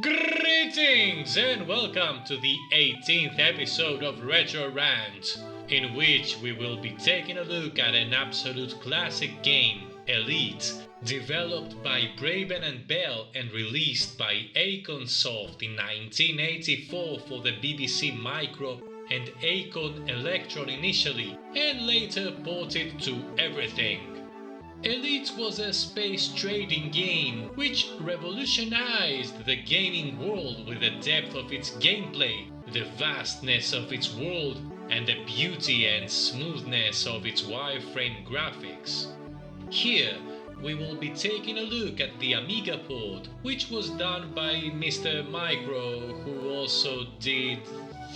Greetings and welcome to the 18th episode of Retro Rant, in which we will be taking a look at an absolute classic game, Elite, developed by Braben and Bell and released by Aconsoft in 1984 for the BBC Micro and Acon Electron initially, and later ported to everything. Elite was a space trading game which revolutionized the gaming world with the depth of its gameplay, the vastness of its world, and the beauty and smoothness of its wireframe graphics. Here, we will be taking a look at the Amiga port, which was done by Mr. Micro, who also did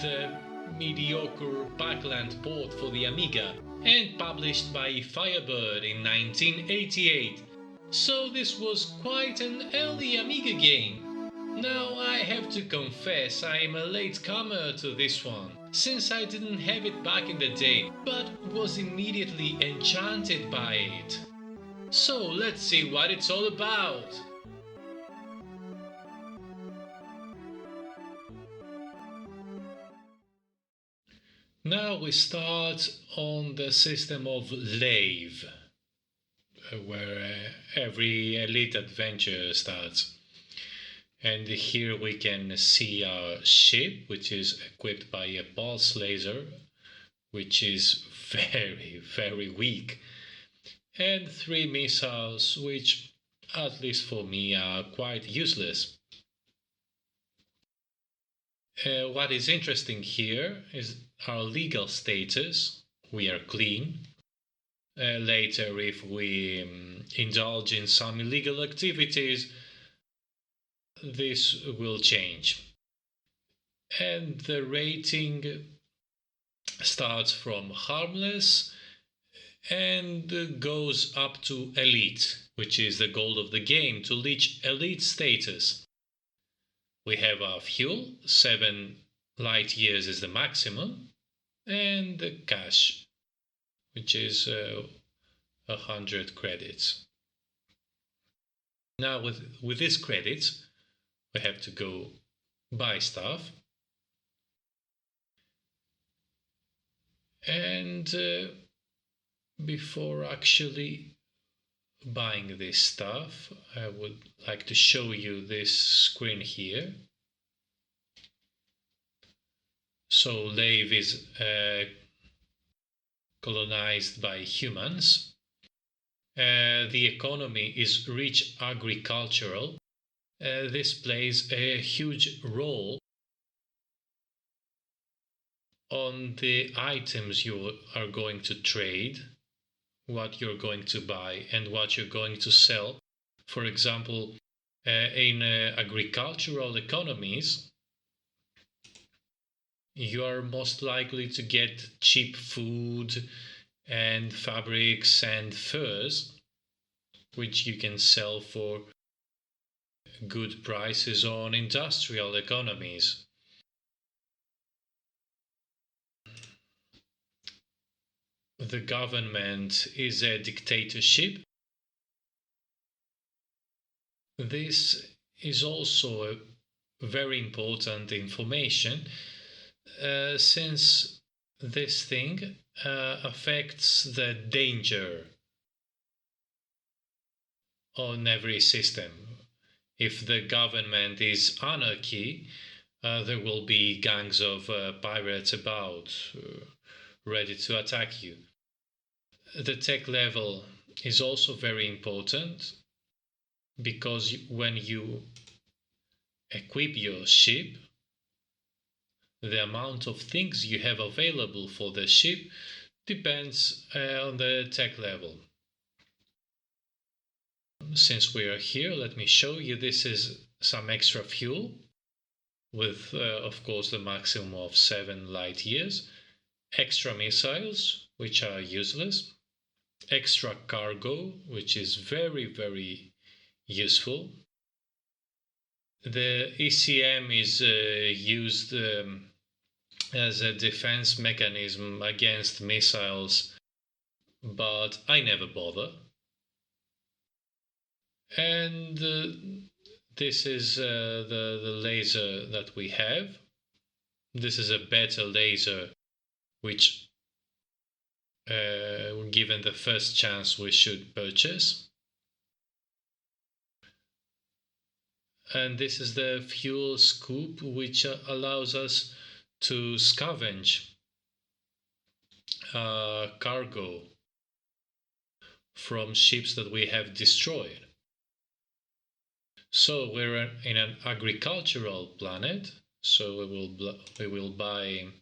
the mediocre Backland port for the Amiga, and published by Firebird in 1988. So this was quite an early Amiga game. Now I have to confess I am a latecomer to this one, since I didn't have it back in the day, but was immediately enchanted by it. So let's see what it's all about. Now we start on the system of Lave, where every Elite adventure starts. And here we can see our ship, which is equipped by a pulse laser, which is very weak, and 3 missiles, which, at least for me, are quite useless. What is interesting here is our legal status. We are clean. Later, if we indulge in some illegal activities, this will change. And the rating starts from harmless and goes up to elite, which is the goal of the game, to reach elite status. We have our fuel, 7 light years is the maximum, and the cash, which is 100 credits. Now with these credits, we have to go buy stuff. And before actually buying this stuff, I would like to show you this screen here. So Lave is colonized by humans. The economy is rich agricultural. This plays a huge role on the items you are going to trade, what you're going to buy and what you're going to sell. For example, in agricultural economies, you are most likely to get cheap food and fabrics and furs, which you can sell for good prices on industrial economies. The government is a dictatorship. This is also a very important information, since this thing affects the danger on every system. If the government is anarchy, there will be gangs of pirates about, ready to attack you. The tech level is also very important, because when you equip your ship, the amount of things you have available for the ship depends on the tech level. Since we are here, let me show you. This is some extra fuel with, of course, the maximum of 7 light years. Extra missiles, which are useless. Extra cargo, which is very useful. The ECM is used as a defense mechanism against missiles, but I never bother. And This is the laser that we have. This is a beta laser, which, given the first chance, we should purchase. And this is the fuel scoop, which allows us to scavenge cargo from ships that we have destroyed. So we're in an agricultural planet, so we will buy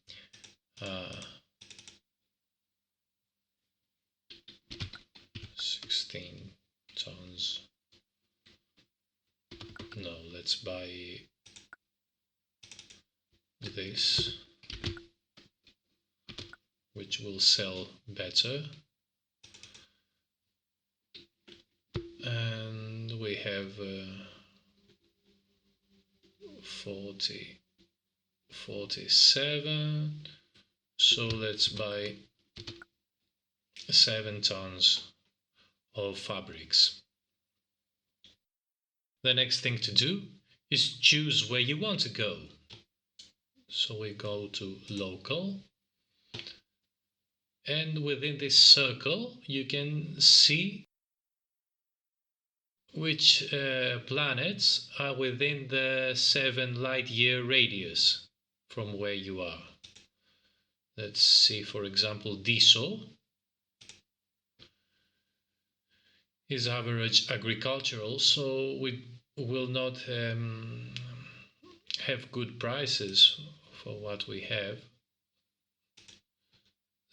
16 tons. No, let's buy this, which will sell better. And we have 47, so let's buy 7 tons of fabrics. The next thing to do is choose where you want to go. So we go to local, and within this circle you can see which planets are within the 7 light year radius from where you are. Let's see, for example, Diesel is average agricultural, so we will not have good prices for what we have.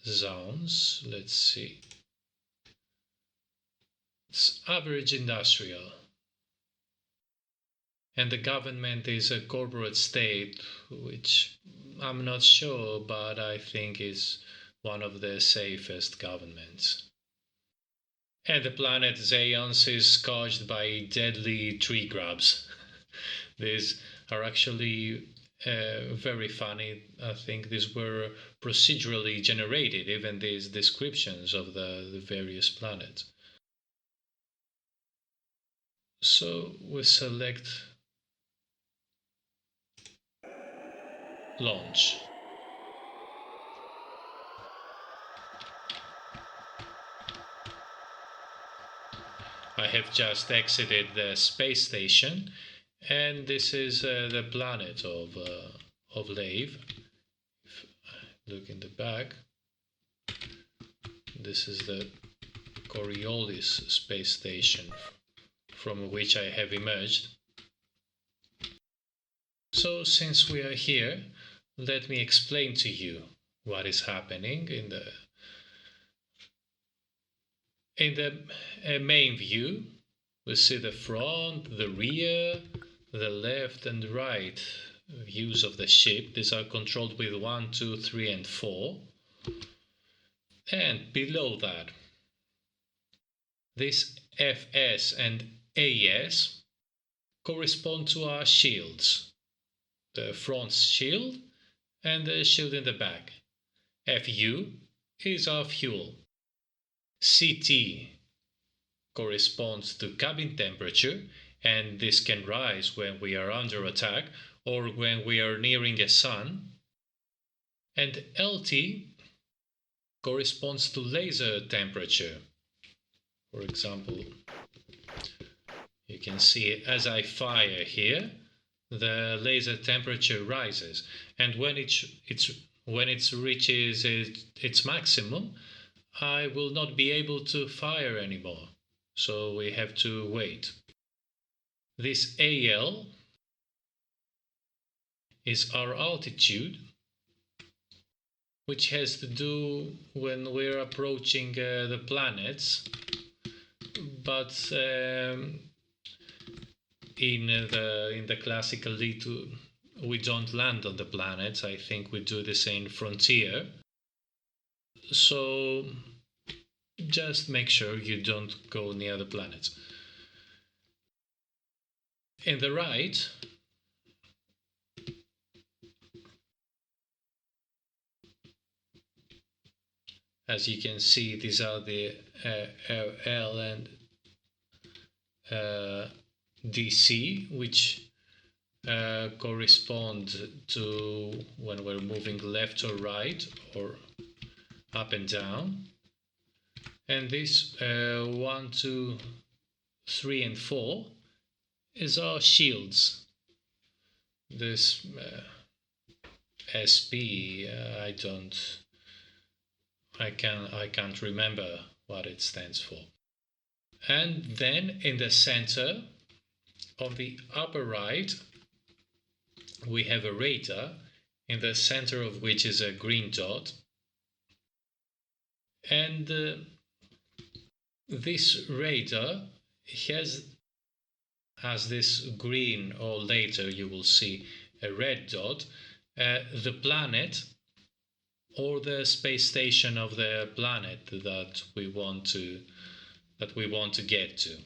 Zones, let's see. It's average industrial. And the government is a corporate state, which I'm not sure, but I think is one of the safest governments. And the planet Zeons is scourged by deadly tree grubs. These are actually very funny. I think these were procedurally generated, even these descriptions of the various planets. So we select launch. I have just exited the space station, and this is the planet of Lave. Look in the back. This is the Coriolis space station from which I have emerged. So since we are here, let me explain to you what is happening in the main view. We see the front, the rear, the left and right views of the ship. These are controlled with 1, 2, 3 and 4. And below that, this FS and AS correspond to our shields. The front shield and the shield in the back. FU is our fuel. CT corresponds to cabin temperature, and this can rise when we are under attack or when we are nearing a sun. And LT corresponds to laser temperature. For example, you can see as I fire here, the laser temperature rises, and when it reaches its maximum, I will not be able to fire anymore, so we have to wait. This AL is our altitude, which has to do when we're approaching the planets, but in the classical Elite we don't land on the planets. I think we do this in Frontier. So just make sure you don't go near the planets. In the right, as you can see, these are the L and DC, which correspond to when we're moving left or right or up and down. And this 1, 2, 3 and 4 is our shields. This SP, I can't remember what it stands for. And then in the center of the upper right, we have a radar, in the center of which is a green dot. And this radar has this green, or later you will see a red dot, the planet or the space station of the planet that we want to get to.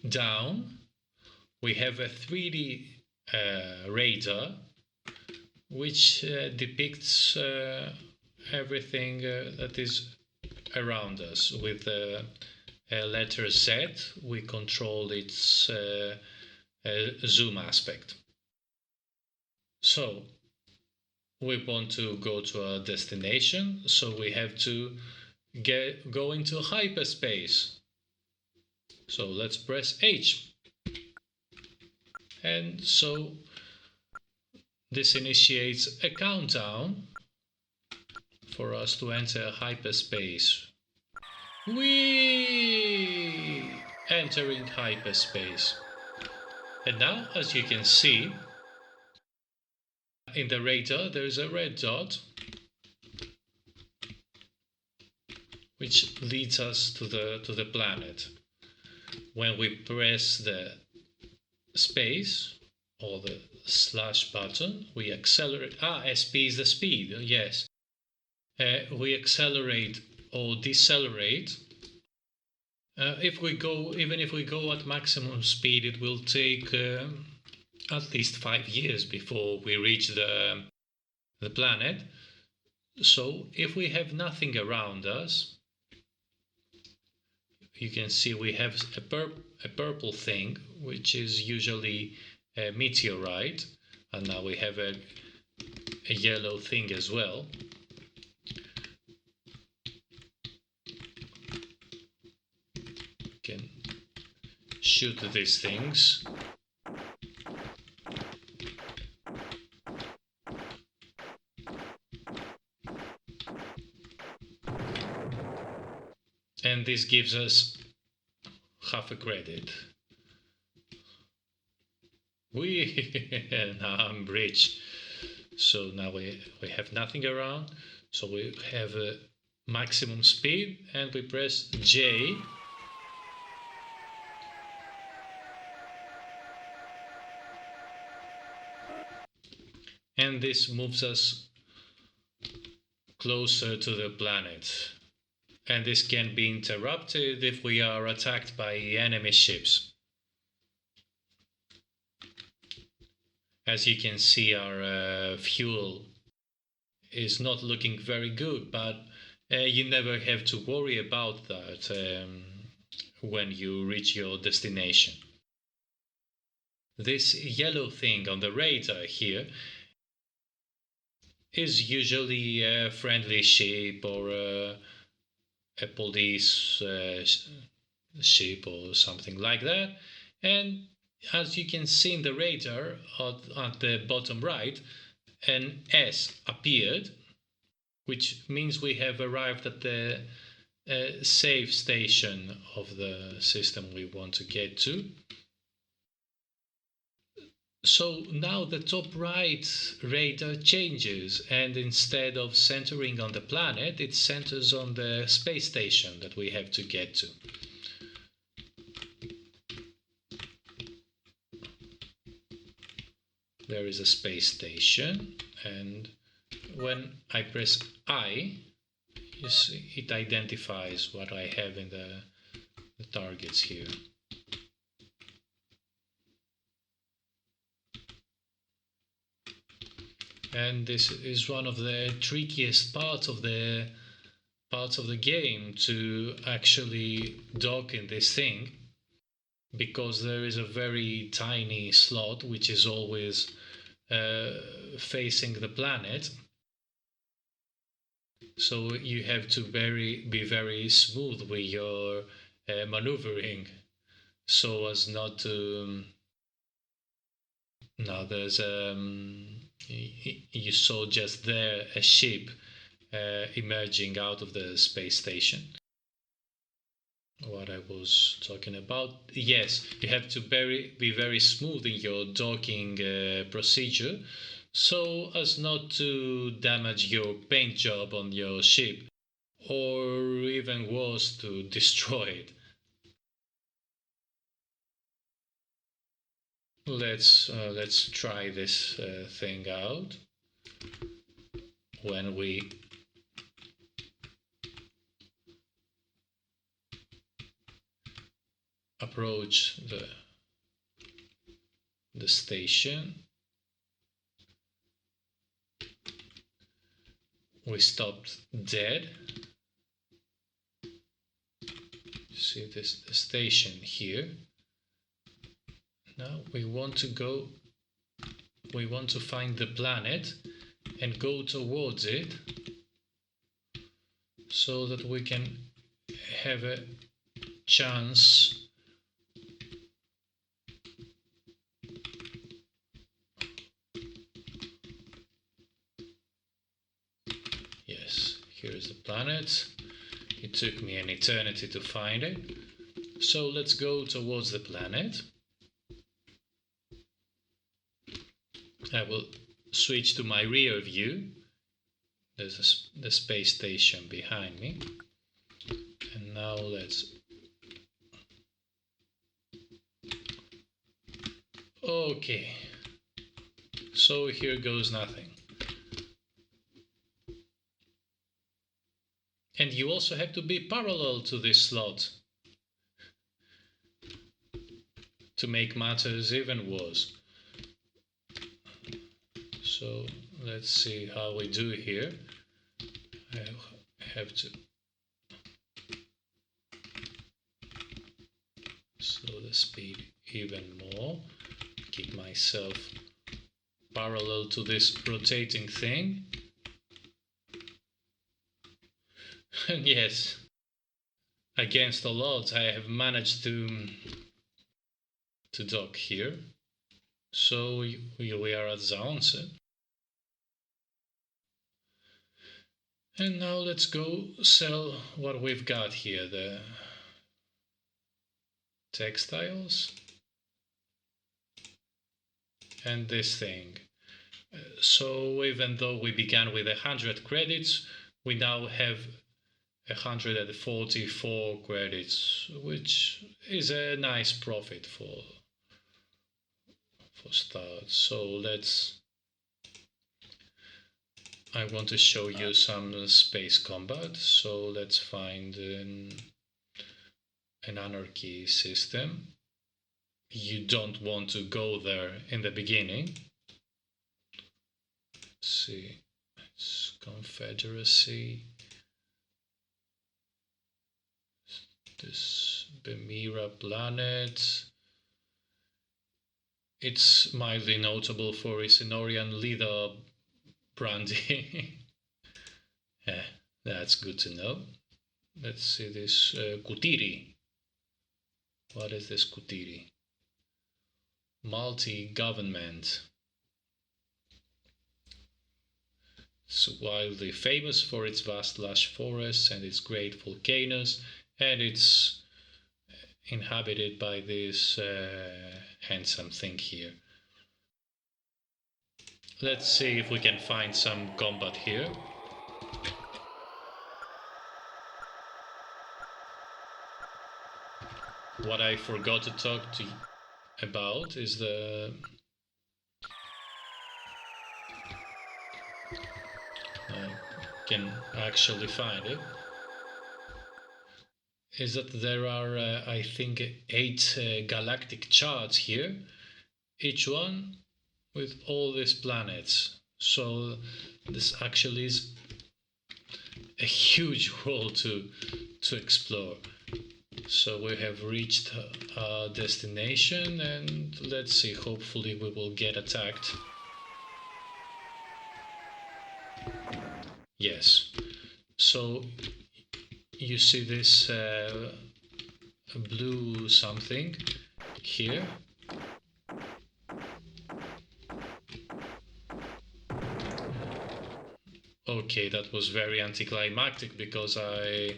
Down we have a 3D radar which depicts everything that is around us. With the letter Z we control its zoom aspect. So we want to go to our destination, so we have to go into hyperspace. So let's press H. And so this initiates a countdown for us to enter hyperspace. Whee! Entering hyperspace. And now, as you can see, in the radar there is a red dot which leads us to the planet. When we press the space or the slash button, we accelerate. SP is the speed, yes. We accelerate or decelerate. Even if we go at maximum speed, it will take at least 5 years before we reach the planet. So if we have nothing around us, you can see we have a purple thing, which is usually a meteorite, and now we have a yellow thing as well. You can shoot these things. And this gives us half a credit. Now I'm rich. So now we have nothing around. So we have a maximum speed and we press J. And this moves us closer to the planet. And this can be interrupted if we are attacked by enemy ships. As you can see, our fuel is not looking very good, but you never have to worry about that when you reach your destination. This yellow thing on the radar here is usually a friendly ship or a police ship or something like that. And as you can see in the radar at the bottom right, an S appeared, which means we have arrived at the safe station of the system we want to get to. So now the top right radar changes, and instead of centering on the planet, it centers on the space station that we have to get to. There is a space station, and when I press I, you see it identifies what I have in the targets here. And this is one of the trickiest parts of the parts of the game to actually dock in this thing, because there is a very tiny slot which is always facing the planet. So you have to be very smooth with your maneuvering, so as not to. Now there's you saw just there a ship emerging out of the space station. What I was talking about. Yes, you have to be very smooth in your docking procedure, so as not to damage your paint job on your ship, or even worse, to destroy it. Let's try this thing out when we approach the station. We stopped dead. See the station here. Now we want to find the planet and go towards it, so that we can have a chance yes, here's the planet. It took me an eternity to find it, so let's go towards the planet. I will switch to my rear view. There's the space station behind me, and now let's. Okay, so here goes nothing. And you also have to be parallel to this slot to make matters even worse. So let's see how we do here. I have to slow the speed even more, keep myself parallel to this rotating thing. And yes, against the odds, I have managed to dock here. So we are at Zaonce. And now let's go sell what we've got here, the textiles and this thing. So even though we began with 100 credits, we now have 144 credits, which is a nice profit for start. So I want to show you some space combat, so let's find an anarchy system. You don't want to go there in the beginning. Let's see, it's Confederacy. This Bemira planet. It's mildly notable for its Inorian leather brandy. Yeah, that's good to know. Let's see this Kutiri. What is this Kutiri? Multi-government. It's wildly famous for its vast lush forests and its great volcanoes, and it's inhabited by this handsome thing here. Let's see if we can find some combat here. What I forgot to talk to you about is the I can actually find it. Is that there are, I think, 8 galactic charts here, each one with all these planets. So this actually is a huge world to explore. So we have reached our destination, and let's see, hopefully we will get attacked. Yes. So you see this blue something here. Okay, that was very anticlimactic because I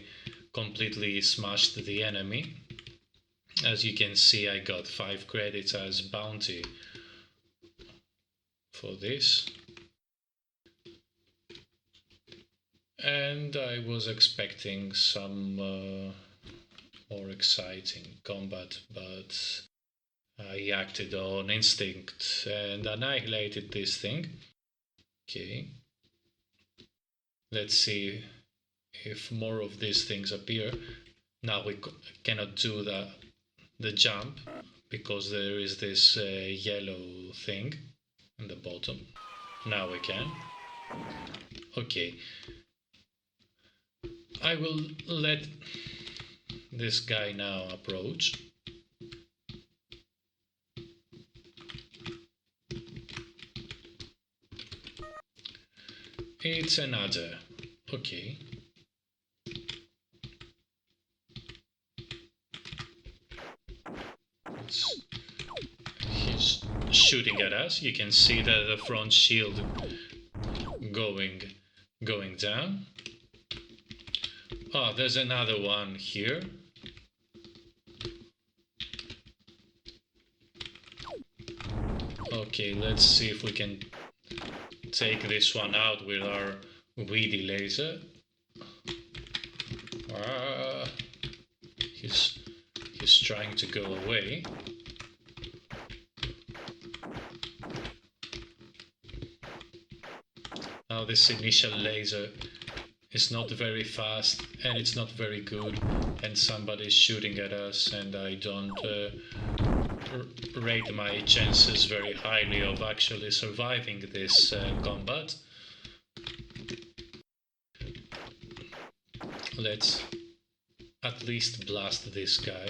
completely smashed the enemy. As you can see, I got 5 credits as bounty for this. And I was expecting some more exciting combat, but I acted on instinct and annihilated this thing. Okay. Let's see if more of these things appear. Now we cannot do the jump because there is this yellow thing in the bottom. Now we can. Okay. I will let this guy now approach. It's an adder. Okay. He's shooting at us. You can see the front shield going down. Oh, there's another one here. Okay, let's see if we can take this one out with our weedy laser. He's trying to go away. Now this initial laser is not very fast and it's not very good, and somebody's shooting at us, and I don't rate my chances very highly of actually surviving this combat. Let's at least blast this guy.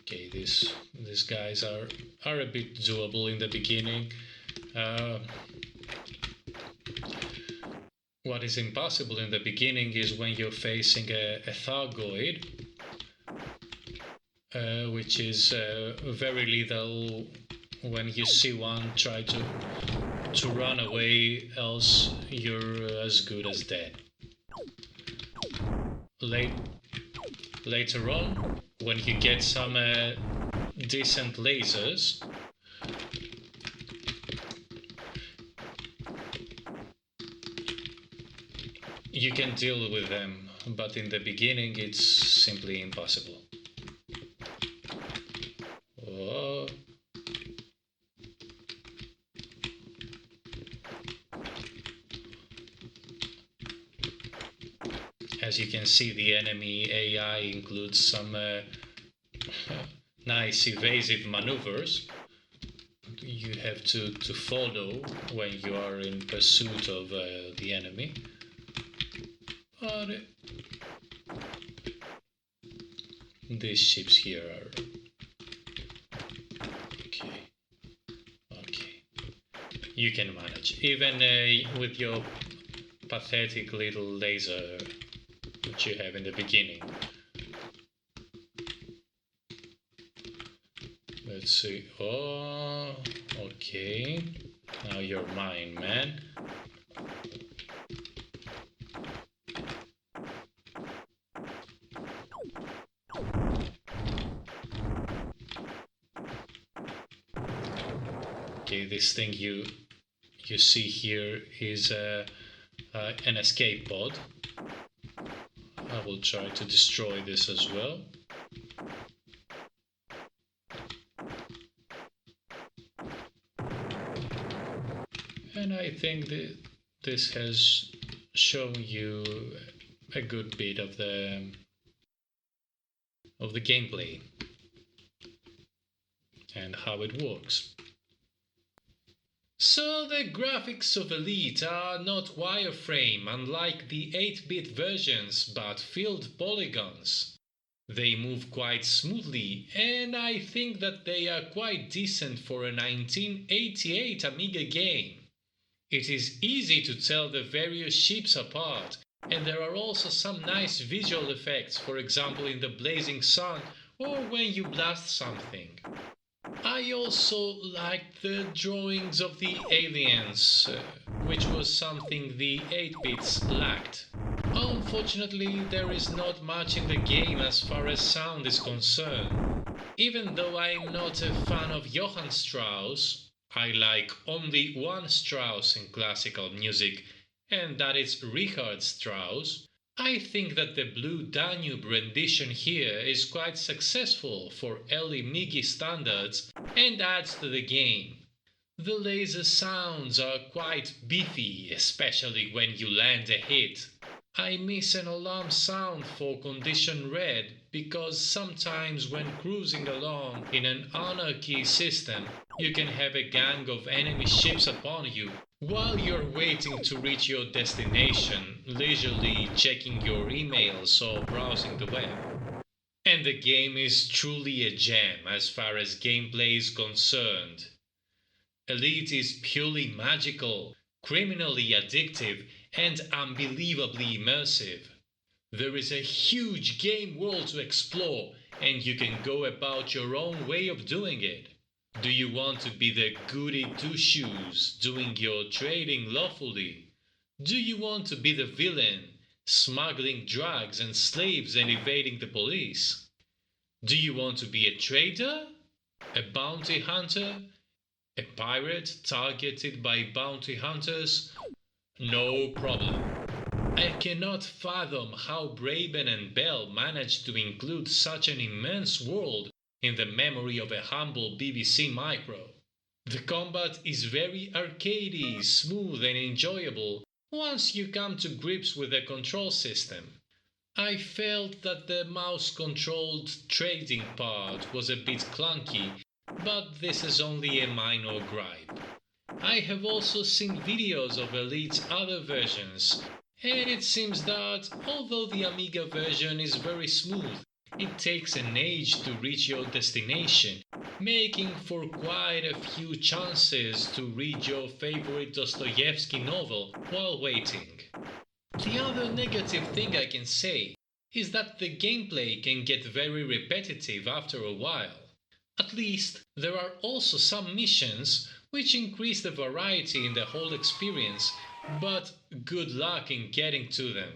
Okay, these guys are a bit doable in the beginning. What is impossible in the beginning is when you're facing a Thargoid, which is very lethal. When you see one, try to run away, else you're as good as dead. Later on, when you get some decent lasers, you can deal with them, but in the beginning it's simply impossible. Oh. As you can see, the enemy AI includes some nice evasive maneuvers you have to follow when you are in pursuit of the enemy. But these ships here are okay. You can manage, even with your pathetic little laser that you have in the beginning. Let's see. Oh, okay. Now you're mine, man. Okay, this thing you see here is an escape pod. I will try to destroy this as well. And I think that this has shown you a good bit of the gameplay. and how it works. So the graphics of Elite are not wireframe unlike the 8-bit versions, but filled polygons. They move quite smoothly, and I think that they are quite decent for a 1988 Amiga game. It is easy to tell the various ships apart, and there are also some nice visual effects, for example in the blazing sun or when you blast something. I also liked the drawings of the aliens, which was something the 8-bits lacked. Unfortunately, there is not much in the game as far as sound is concerned. Even though I'm not a fan of Johann Strauss, I like only one Strauss in classical music, and that is Richard Strauss. I think that the Blue Danube rendition here is quite successful for early MIGI standards and adds to the game. The laser sounds are quite beefy, especially when you land a hit. I miss an alarm sound for condition red because sometimes when cruising along in an anarchy system, you can have a gang of enemy ships upon you while you're waiting to reach your destination, leisurely checking your emails or browsing the web. And the game is truly a gem as far as gameplay is concerned. Elite is purely magical, criminally addictive, and unbelievably immersive. There is a huge game world to explore, and you can go about your own way of doing it. Do you want to be the goody two-shoes doing your trading lawfully? Do you want to be the villain, smuggling drugs and slaves and evading the police? Do you want to be a trader? A bounty hunter? A pirate targeted by bounty hunters? No problem. I cannot fathom how Braben and Bell managed to include such an immense world in the memory of a humble BBC Micro. The combat is very arcadey, smooth and enjoyable once you come to grips with the control system. I felt that the mouse-controlled trading part was a bit clunky, but this is only a minor gripe. I have also seen videos of Elite's other versions, and it seems that although the Amiga version is very smooth, it takes an age to reach your destination, making for quite a few chances to read your favorite Dostoevsky novel while waiting. The other negative thing I can say is that the gameplay can get very repetitive after a while. At least, there are also some missions which increase the variety in the whole experience, but good luck in getting to them.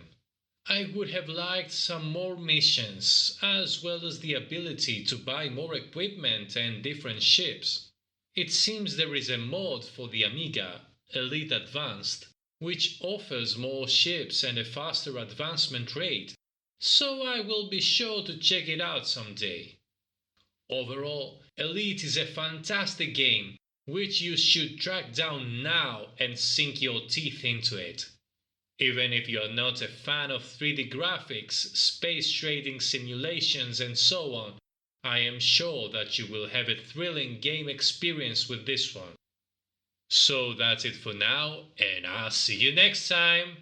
I would have liked some more missions, as well as the ability to buy more equipment and different ships. It seems there is a mod for the Amiga, Elite Advanced, which offers more ships and a faster advancement rate, so I will be sure to check it out someday. Overall, Elite is a fantastic game, which you should track down now and sink your teeth into it. Even if you're not a fan of 3D graphics, space trading simulations and so on, I am sure that you will have a thrilling game experience with this one. So that's it for now, and I'll see you next time!